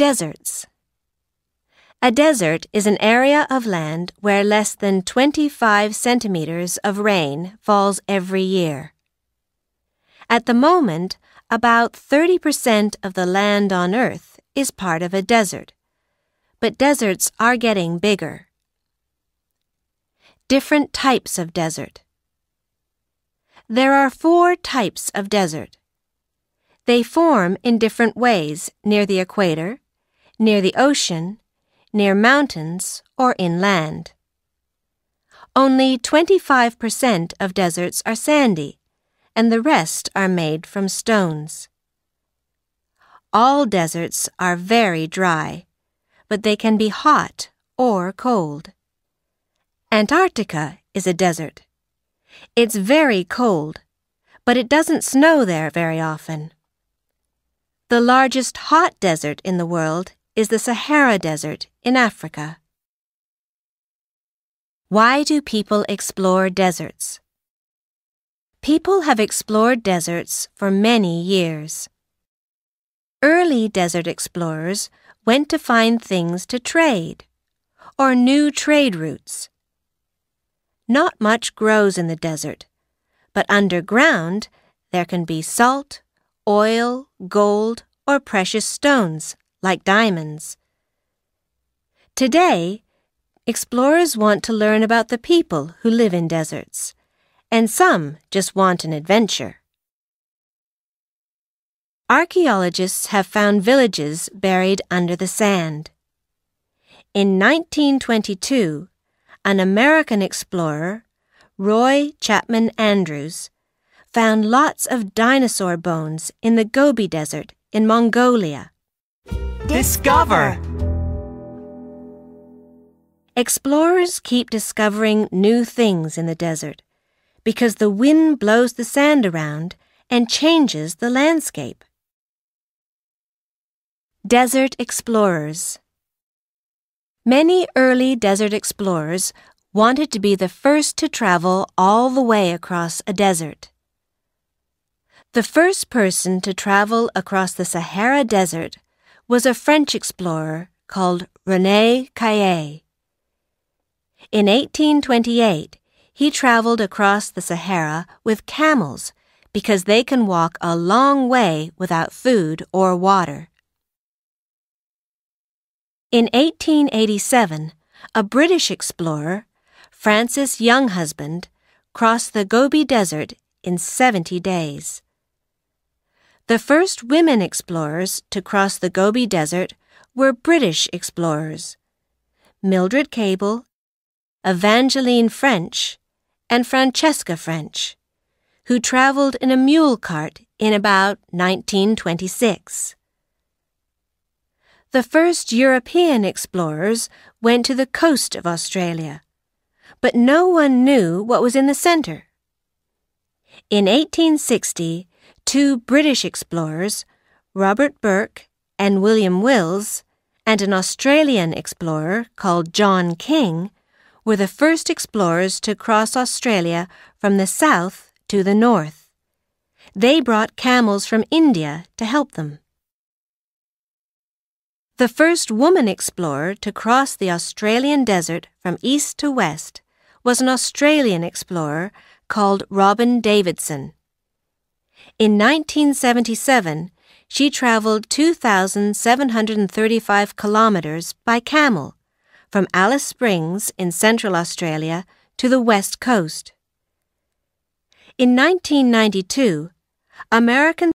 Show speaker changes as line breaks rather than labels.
Deserts. A desert is an area of land where less than 25 centimeters of rain falls every year. At the moment, about 30% of the land on Earth is part of a desert, but deserts are getting bigger. Different types of desert. There are 4 types of desert. They form in different ways near the equator, near the ocean, near mountains, or inland. Only 25% of deserts are sandy, and the rest are made from stones. All deserts are very dry, but they can be hot or cold. Antarctica is a desert. It's very cold, but it doesn't snow there very often. The largest hot desert in the world is the Sahara Desert in Africa. Why do people explore deserts? People have explored deserts for many years. Early desert explorers went to find things to trade, or new trade routes. Not much grows in the desert, but underground there can be salt, oil, gold, or precious stones, like diamonds. Today, explorers want to learn about the people who live in deserts, and some just want an adventure. Archaeologists have found villages buried under the sand. In 1922, an American explorer, Roy Chapman Andrews, found lots of dinosaur bones in the Gobi Desert in Mongolia.
Discover!
Explorers keep discovering new things in the desert because the wind blows the sand around and changes the landscape. Desert explorers. Many early desert explorers wanted to be the first to travel all the way across a desert. The first person to travel across the Sahara Desert was a French explorer called René Caillet. In 1828, he traveled across the Sahara with camels because they can walk a long way without food or water. In 1887, a British explorer, Francis Younghusband, crossed the Gobi Desert in 70 days. The first women explorers to cross the Gobi Desert were British explorers, Mildred Cable, Evangeline French, and Francesca French, who traveled in a mule cart in about 1926. The first European explorers went to the coast of Australia, but no one knew what was in the center. In 1860, 2 British explorers, Robert Burke and William Wills, and an Australian explorer called John King, were the first explorers to cross Australia from the south to the north. They brought camels from India to help them. The first woman explorer to cross the Australian desert from east to west was an Australian explorer called Robin Davidson. In 1977, she traveled 2,735 kilometers by camel from Alice Springs in Central Australia to the West Coast. In 1992, American